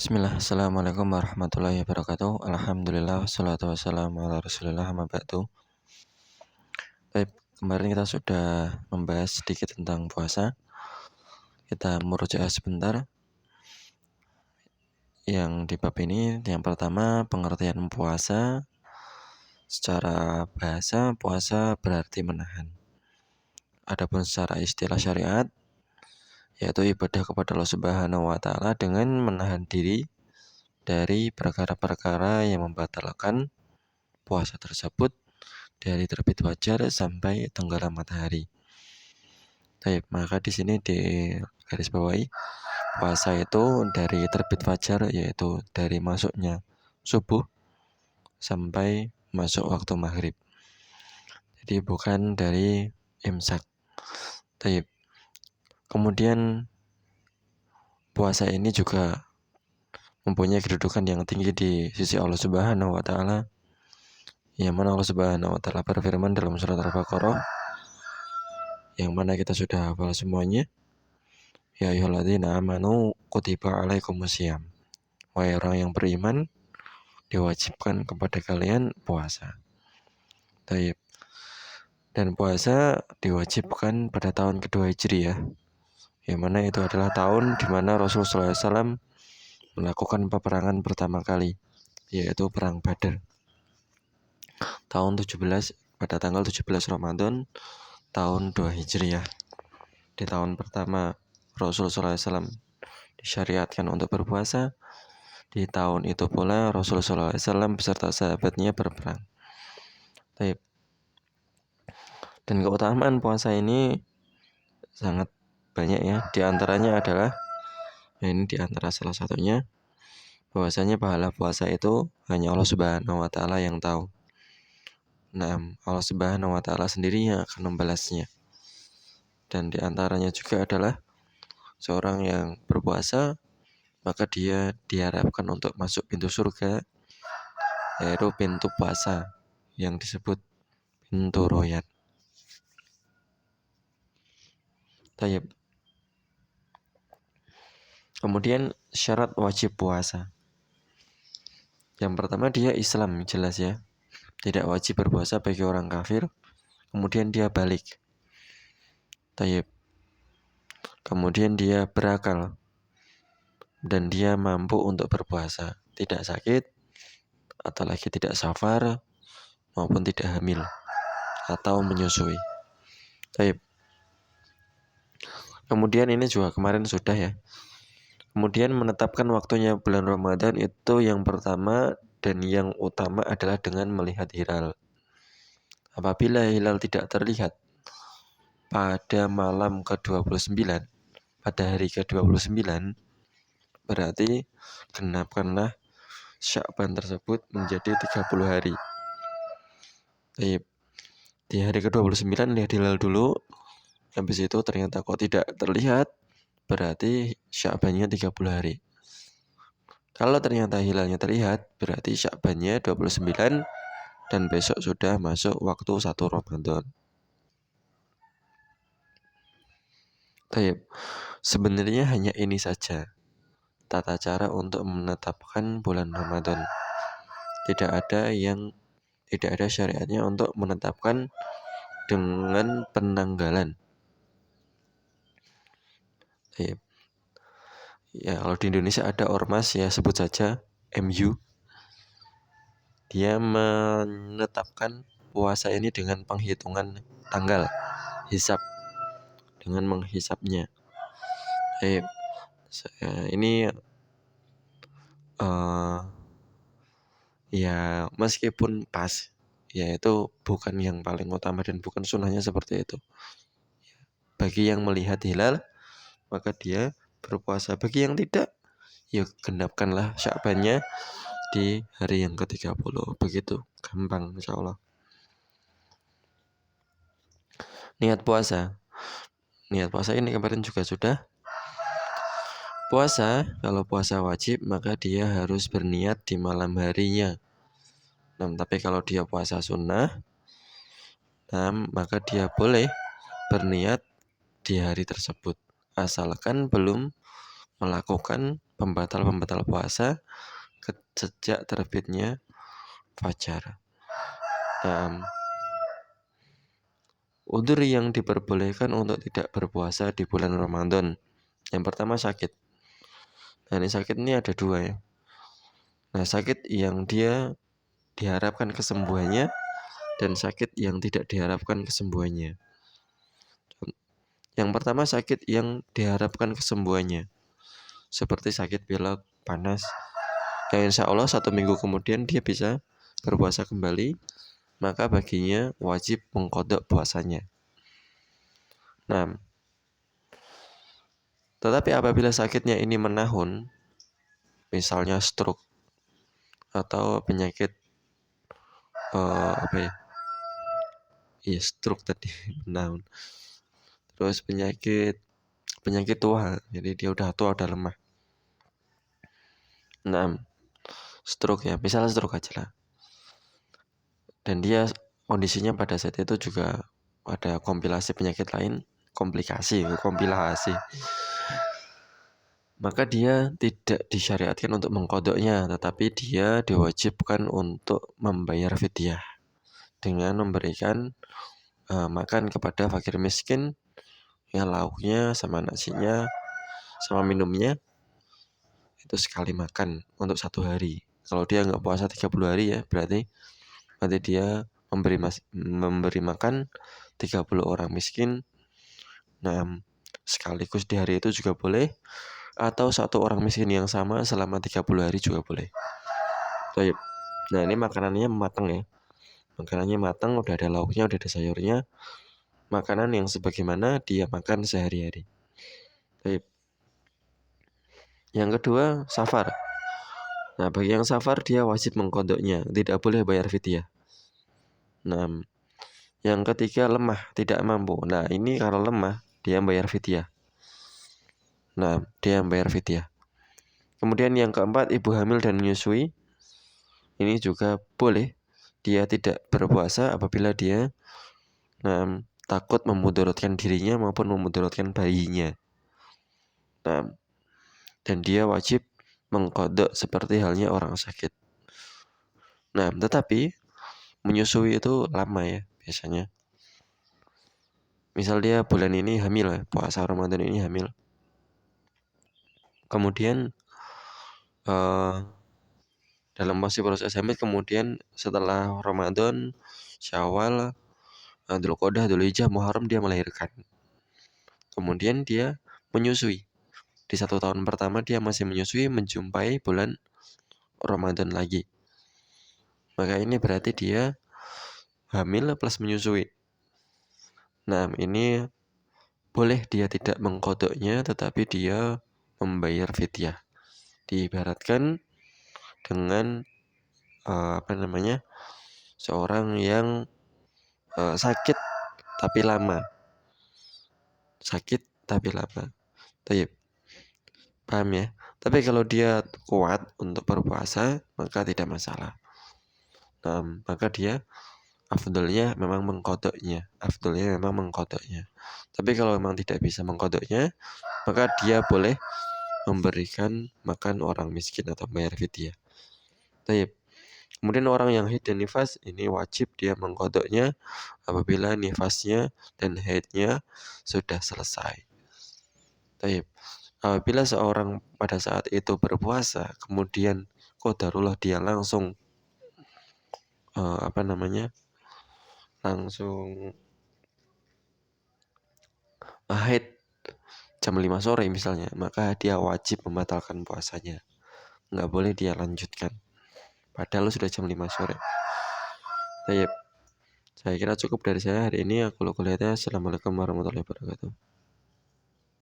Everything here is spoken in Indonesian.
Bismillah, Assalamualaikum warahmatullahi wabarakatuh. Alhamdulillah, wassalatu wassalamu ala rasulillah, amma ba'du. Baik, kemarin kita sudah membahas sedikit tentang puasa. Kita murojaah sebentar. Yang di bab ini, yang pertama pengertian puasa. Secara bahasa, puasa berarti menahan. Adapun secara istilah syariat, yaitu ibadah kepada Allah Subhanahu wa taala dengan menahan diri dari perkara-perkara yang membatalkan puasa tersebut dari terbit fajar sampai tenggelam matahari. Baik, maka di sini di garis bawahi puasa itu dari terbit fajar, yaitu dari masuknya subuh sampai masuk waktu maghrib. Jadi bukan dari imsak. Baik. Kemudian puasa ini juga mempunyai kedudukan yang tinggi di sisi Allah Subhanahu wa taala. Yang mana Allah Subhanahu wa taala berfirman dalam surat Al-Baqarah, yang mana kita sudah hafal semuanya. Ya ayyuhalladzina amanu kutiba alaikumusiyam. Wahai orang yang beriman, diwajibkan kepada kalian puasa. Taib. Dan puasa diwajibkan pada tahun kedua Hijriah, yang mana itu adalah tahun di mana Rasulullah SAW melakukan peperangan pertama kali, yaitu perang Badar. Tahun 17 pada tanggal 17 Ramadan tahun 2 Hijriah. Di tahun pertama Rasulullah SAW disyariatkan untuk berpuasa. Di tahun itu pula Rasulullah SAW beserta sahabatnya berperang. Baik. Dan keutamaan puasa ini sangat banyak ya. Di antaranya adalah, ini di antara salah satunya, bahwasanya pahala puasa itu hanya Allah Subhanahu wa taala yang tahu. Nah, Allah Subhanahu wa taala sendiri yang akan membalasnya. Dan di antaranya juga adalah seorang yang berpuasa, maka dia diharapkan untuk masuk pintu surga, yaitu pintu puasa yang disebut pintu royat. Tayyib. Kemudian syarat wajib puasa. Yang pertama dia Islam, jelas ya. Tidak wajib berpuasa bagi orang kafir. Kemudian dia balik. Tayyib. Kemudian dia berakal. Dan dia mampu untuk berpuasa. Tidak sakit, atau lagi tidak safar, maupun tidak hamil, atau menyusui. Tayyib. Kemudian ini juga kemarin sudah ya. Kemudian menetapkan waktunya bulan Ramadan itu yang pertama dan yang utama adalah dengan melihat hilal. Apabila hilal tidak terlihat pada malam ke-29, pada hari ke-29, berarti genapkanlah Sya'ban tersebut menjadi 30 hari. Di hari ke-29 lihat hilal dulu. Habis itu ternyata kok tidak terlihat, berarti Sya'bannya 30 hari. Kalau ternyata hilalnya terlihat, berarti Sya'bannya 29 dan besok sudah masuk waktu 1 Ramadan. Baik. Sebenarnya hanya ini saja tata cara untuk menetapkan bulan Ramadan. Tidak ada syariatnya untuk menetapkan dengan penanggalan. Baik. Ya, kalau di Indonesia ada ormas, ya sebut saja MU. Dia menetapkan puasa ini dengan penghitungan tanggal, hisab, dengan menghisapnya. Ini ya meskipun pas, ya itu bukan yang paling utama dan bukan sunnahnya seperti itu. Bagi yang melihat hilal, maka dia berpuasa. Bagi yang tidak, ya genapkanlah Sya'bannya di hari yang ke-30. Begitu, gampang insyaallah. Niat puasa ini kemarin juga sudah. Puasa, kalau puasa wajib maka dia harus berniat di malam harinya. Nah, tapi kalau dia puasa sunnah, maka dia boleh berniat di hari tersebut, asalkan belum melakukan pembatal-pembatal puasa sejak terbitnya fajar. Udzur yang diperbolehkan untuk tidak berpuasa di bulan Ramadan. Yang pertama sakit. Nah, ini sakit ini ada dua ya. Nah, sakit yang dia diharapkan kesembuhannya dan sakit yang tidak diharapkan kesembuhannya. Yang pertama sakit yang diharapkan kesembuhannya, seperti sakit pilek, panas. Yang insya Allah 1 minggu kemudian dia bisa berpuasa kembali, maka baginya wajib mengqadha puasanya. Nah, tetapi apabila sakitnya ini menahun, misalnya stroke atau penyakit apa ya? Iya, stroke tadi menahun. Terus penyakit tua, jadi dia udah tua, udah lemah. Nah, stroke ya, misalnya stroke aja lah. Dan dia kondisinya pada saat itu juga ada kompilasi penyakit lain, kompilasi. Maka dia tidak disyariatkan untuk mengqadhanya, tetapi dia diwajibkan untuk membayar fidyah dengan memberikan makan kepada fakir miskin, ya lauknya sama nasinya sama minumnya itu sekali makan untuk 1 hari. Kalau dia nggak puasa 30 hari ya berarti dia memberi makan 30 orang miskin. Nah, sekaligus di hari itu juga boleh, atau 1 orang miskin yang sama selama 30 hari juga boleh. Baik. Nah, ini makanannya matang ya. Makanannya matang, udah ada lauknya, udah ada sayurnya. Makanan yang sebagaimana dia makan sehari-hari. Baik. Yang kedua, safar. Nah, bagi yang safar dia wajib mengqadhanya, tidak boleh bayar fidyah. Nah, yang ketiga lemah, tidak mampu. Nah, ini kalau lemah dia bayar fidyah. Nah, dia bayar fidyah. Kemudian yang keempat, ibu hamil dan menyusui. Ini juga boleh. Dia tidak berpuasa apabila dia takut memudaratkan dirinya maupun memudaratkan bayinya. Nah, dan dia wajib mengqadha seperti halnya orang sakit. Nah, tetapi menyusui itu lama ya biasanya. Misal dia bulan ini hamil ya, puasa Ramadan ini hamil. Kemudian dalam masih proses hamil, kemudian setelah Ramadan, Syawal, Dzulqa'dah, Dzulhijjah, Muharram dia melahirkan. Kemudian dia menyusui. Di 1 tahun pertama dia masih menyusui, menjumpai bulan Ramadan lagi. Maka ini berarti dia hamil plus menyusui. Nah, ini boleh dia tidak mengqadhanya, tetapi dia membayar fidyah. Diibaratkan dengan seorang yang sakit tapi lama. Tayyib. Paham ya? Tapi kalau dia kuat untuk berpuasa, maka tidak masalah. Nah, maka dia afdalnya memang mengqadhanya. Tapi kalau memang tidak bisa mengqadhanya, maka dia boleh memberikan makan orang miskin atau bayar fidyah. Tayyib. Kemudian orang yang haid dan nifas ini wajib dia mengqadhanya apabila nifasnya dan haidnya sudah selesai. Tayyib. Apabila seorang pada saat itu berpuasa, kemudian qadarullah dia langsung langsung haid jam 5 sore misalnya, maka dia wajib membatalkan puasanya. Nggak boleh dia lanjutkan. Padahal sudah jam 5 sore. Tayyib. Saya kira cukup dari saya hari ini. Aku lihatnya. Assalamualaikum warahmatullahi wabarakatuh.